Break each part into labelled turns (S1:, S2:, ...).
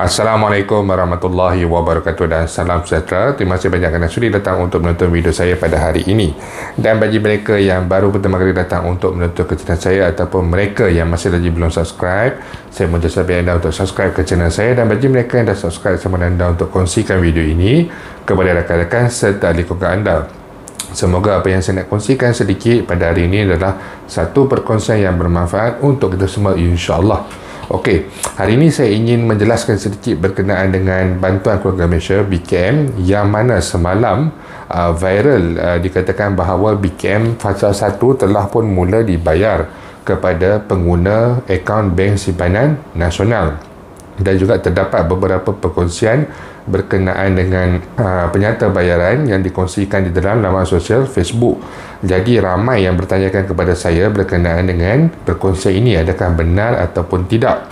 S1: Assalamualaikum warahmatullahi wabarakatuh dan salam sejahtera. Terima kasih banyak kerana sudi datang untuk menonton video saya pada hari ini. Dan bagi mereka yang baru pertama kali datang untuk menonton ke channel saya ataupun mereka yang masih lagi belum subscribe, saya mohon jasa anda untuk subscribe ke channel saya. Dan bagi mereka yang dah subscribe, saya mohon anda untuk kongsikan video ini kepada rakan-rakan serta ahli keluarga anda. Semoga apa yang saya nak kongsikan sedikit pada hari ini adalah satu perkongsian yang bermanfaat untuk kita semua, insya-Allah. Okey, hari ini saya ingin menjelaskan sedikit berkenaan dengan bantuan keluarga Malaysia BKM yang mana semalam viral dikatakan bahawa BKM fasa 1 telah pun mula dibayar kepada pengguna akaun bank simpanan nasional. Dan juga terdapat beberapa perkongsian berkenaan dengan penyata bayaran yang dikongsikan di dalam laman sosial Facebook. Jadi ramai yang bertanyakan kepada saya berkenaan dengan perkongsian ini, adakah benar ataupun tidak.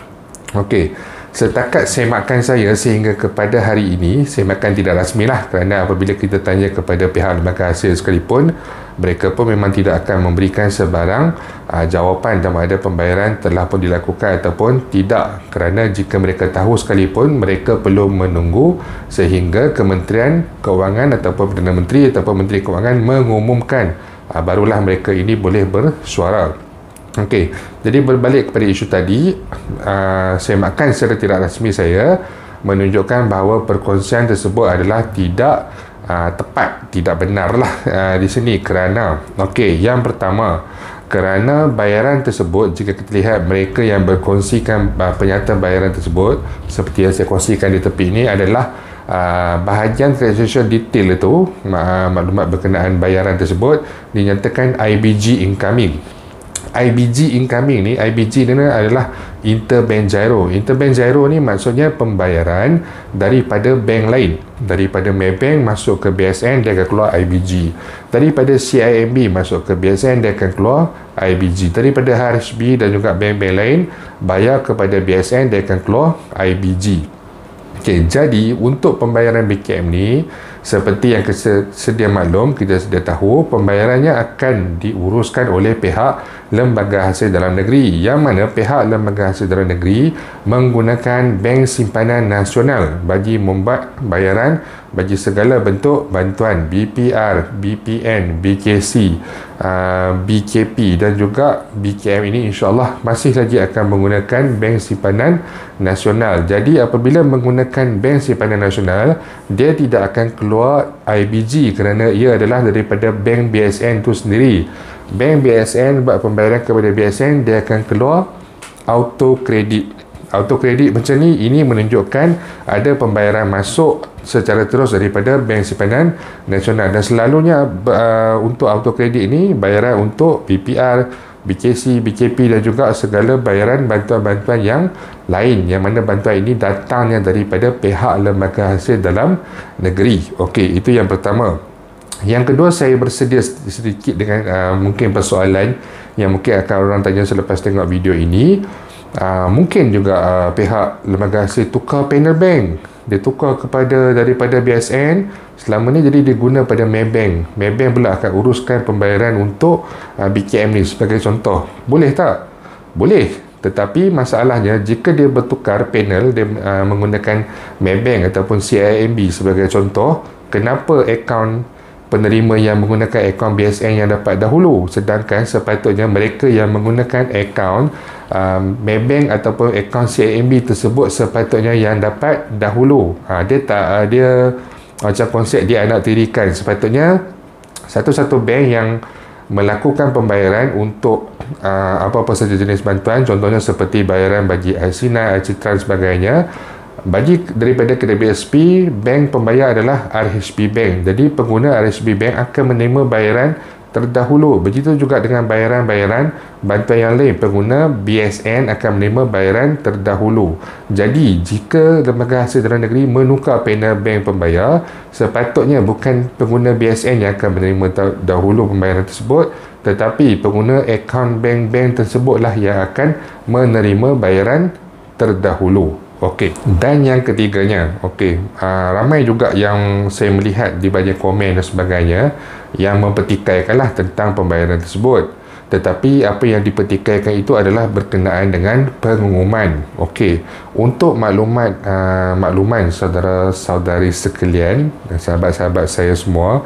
S1: Okey, setakat semakan saya sehingga kepada hari ini, semakan tidak rasmilah, kerana apabila kita tanya kepada pihak lembaga hasil sekalipun, mereka pun memang tidak akan memberikan sebarang jawapan sama ada pembayaran telah pun dilakukan ataupun tidak, kerana jika mereka tahu sekalipun, mereka perlu menunggu sehingga Kementerian Keuangan ataupun Perdana Menteri ataupun Menteri Keuangan mengumumkan, barulah mereka ini boleh bersuara. Okey, jadi berbalik kepada isu tadi, semakan secara tidak rasmi saya menunjukkan bahawa perkongsian tersebut adalah tidak tepat, tidak benarlah di sini. Kerana yang pertama, kerana bayaran tersebut, jika kita lihat mereka yang berkongsikan penyata bayaran tersebut seperti yang saya kongsikan di tepi ini adalah bahagian transaction detail itu, maklumat berkenaan bayaran tersebut dinyatakan IBG incoming. IBG incoming ni, IBG ni adalah interbank gyro. Interbank gyro ni maksudnya pembayaran daripada bank lain. Daripada Maybank masuk ke BSN, dia akan keluar IBG. Daripada CIMB masuk ke BSN, dia akan keluar IBG. Daripada HSB dan juga bank-bank lain bayar kepada BSN, dia akan keluar IBG. Okey, jadi untuk pembayaran BKM ni, seperti yang sedia maklum, kita sedia tahu pembayarannya akan diuruskan oleh pihak Lembaga Hasil Dalam Negeri, yang mana pihak Lembaga Hasil Dalam Negeri menggunakan Bank Simpanan Nasional bagi membuat bayaran bagi segala bentuk bantuan BPR, BPN, BKC, BKP dan juga BKM ini insya-Allah masih lagi akan menggunakan Bank Simpanan Nasional. Jadi apabila menggunakan Bank Simpanan Nasional, dia tidak akan keluar IBG kerana ia adalah daripada Bank BSN itu sendiri. Bank BSN buat pembayaran kepada BSN, dia akan keluar auto kredit. Auto kredit macam ni, ini menunjukkan ada pembayaran masuk secara terus daripada Bank Simpanan Nasional. Dan selalunya untuk auto kredit ini bayaran untuk BPR, BKC, BKP dan juga segala bayaran bantuan-bantuan yang lain, yang mana bantuan ini datangnya daripada pihak Lembaga Hasil Dalam Negeri. Okey, itu yang pertama. Yang kedua, saya bersedia sedikit dengan mungkin persoalan yang mungkin akan orang tanya selepas tengok video ini. Mungkin juga pihak lembaga hasil tukar panel bank, dia tukar kepada daripada BSN selama ni, jadi dia guna pada Maybank. Maybank pula akan uruskan pembayaran untuk BKM ni sebagai contoh. Boleh tak? Boleh. Tetapi masalahnya jika dia bertukar panel, dia menggunakan Maybank ataupun CIMB sebagai contoh, kenapa akaun penerima yang menggunakan akaun BSN yang dapat dahulu, sedangkan sepatutnya mereka yang menggunakan akaun Maybank ataupun akaun CIMB tersebut sepatutnya yang dapat dahulu. Dia macam konsep dia anak tirikan. Sepatutnya satu-satu bank yang melakukan pembayaran untuk apa-apa saja jenis bantuan, contohnya seperti bayaran bagi IC9, IC sebagainya, bagi daripada kedai BSP, bank pembayar adalah RHB Bank. Jadi pengguna RHB Bank akan menerima bayaran terdahulu. Begitu juga dengan bayaran-bayaran bantuan yang lain, pengguna BSN akan menerima bayaran terdahulu. Jadi jika Lembaga Hasil Dalam Negeri menukar panel bank pembayar, sepatutnya bukan pengguna BSN yang akan menerima dahulu pembayaran tersebut, tetapi pengguna akaun bank-bank tersebutlah yang akan menerima bayaran terdahulu. Okey, dan yang ketiganya, ramai juga yang saya melihat di banyak komen dan sebagainya yang mempertikaikanlah tentang pembayaran tersebut. tetapi apa yang dipertikaikan itu adalah berkenaan dengan pengumuman. Okey, untuk makluman saudara-saudari sekalian dan sahabat-sahabat saya semua,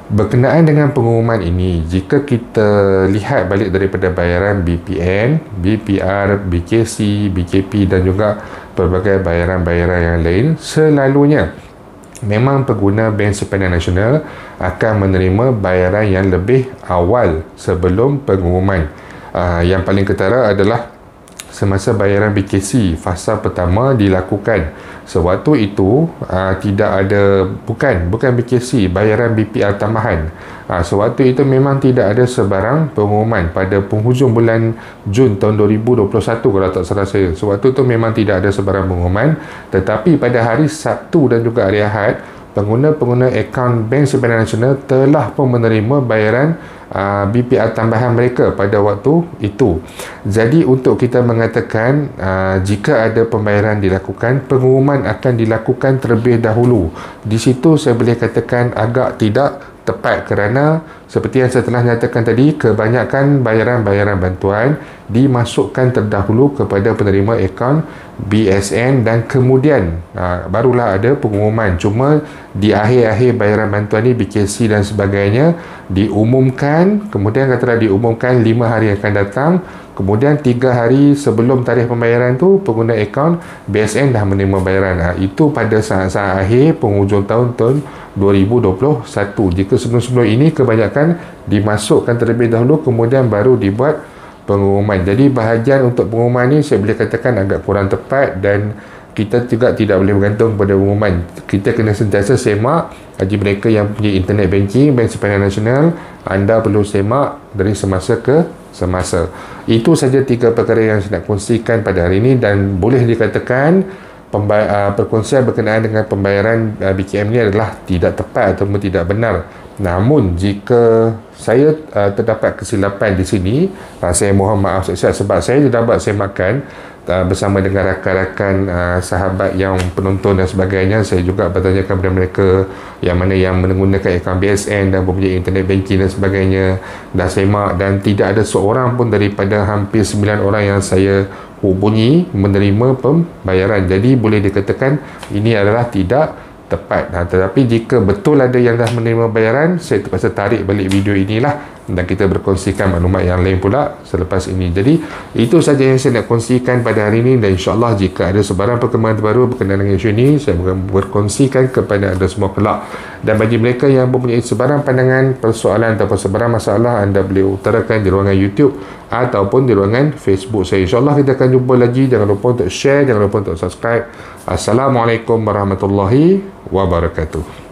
S1: berkenaan dengan pengumuman ini, jika kita lihat balik daripada bayaran BPN, BPR, BKC, BKP dan juga pelbagai bayaran-bayaran yang lain, selalunya memang pengguna Bank Simpanan Nasional akan menerima bayaran yang lebih awal sebelum pengumuman. Yang paling ketara adalah semasa bayaran BKC fasa pertama dilakukan. Sewaktu itu tidak ada, bukan BKC, bayaran BPR tambahan. Sewaktu itu memang tidak ada sebarang pengumuman pada penghujung bulan Jun tahun 2021 kalau tak salah saya. Sewaktu itu memang tidak ada sebarang pengumuman, tetapi pada hari Sabtu dan juga hari Ahad, pengguna-pengguna akaun Bank Simpanan Nasional telah pun menerima bayaran BPR tambahan mereka pada waktu itu. Jadi untuk kita mengatakan jika ada pembayaran dilakukan, pengumuman akan dilakukan terlebih dahulu. Di situ saya boleh katakan agak tidak tepat kerana seperti yang saya telah nyatakan tadi, kebanyakan bayaran-bayaran bantuan dimasukkan terdahulu kepada penerima akaun BSN dan kemudian barulah ada pengumuman. Cuma di akhir-akhir bayaran bantuan ni, BKC dan sebagainya, diumumkan, kemudian katalah diumumkan 5 hari akan datang, kemudian 3 hari sebelum tarikh pembayaran tu pengguna akaun BSN dah menerima bayaran. Itu pada saat-saat akhir penghujung tahun 2021. Jika sebelum-sebelum ini kebanyakan dimasukkan terlebih dahulu kemudian baru dibuat pengumuman. Jadi bahagian untuk pengumuman ni saya boleh katakan agak kurang tepat dan kita juga tidak boleh bergantung pada pengumuman. Kita kena sentiasa semak. Bagi mereka yang punya internet banking Bank Simpanan Nasional, anda perlu semak dari semasa ke semasa. Itu saja 3 perkara yang saya nak kongsikan pada hari ini dan boleh dikatakan perkongsian berkenaan dengan pembayaran BKM ni adalah tidak tepat atau tidak benar. Namun jika saya terdapat kesilapan di sini, saya mohon maaf sebab saya dapat semakan bersama dengan rakan-rakan sahabat yang penonton dan sebagainya. Saya juga bertanyakan kepada mereka yang mana yang menggunakan akaun BSN dan mempunyai internet banking dan sebagainya, dah semak dan tidak ada seorang pun daripada hampir 9 orang yang saya hubungi menerima pembayaran. Jadi boleh dikatakan ini adalah tidak tepat. Tetapi jika betul ada yang dah menerima bayaran, saya terpaksa tarik balik video inilah dan kita berkongsikan maklumat yang lain pula selepas ini. Jadi itu saja yang saya nak kongsikan pada hari ini dan insyaAllah jika ada sebarang perkembangan terbaru berkenaan dengan isu ini, saya akan berkongsikan kepada anda semua kelak. Dan bagi mereka yang mempunyai sebarang pandangan, persoalan ataupun sebarang masalah, anda boleh utarakan di ruangan YouTube ataupun di ruangan Facebook saya. InsyaAllah kita akan jumpa lagi. Jangan lupa untuk share, jangan lupa untuk subscribe. Assalamualaikum warahmatullahi wabarakatuh.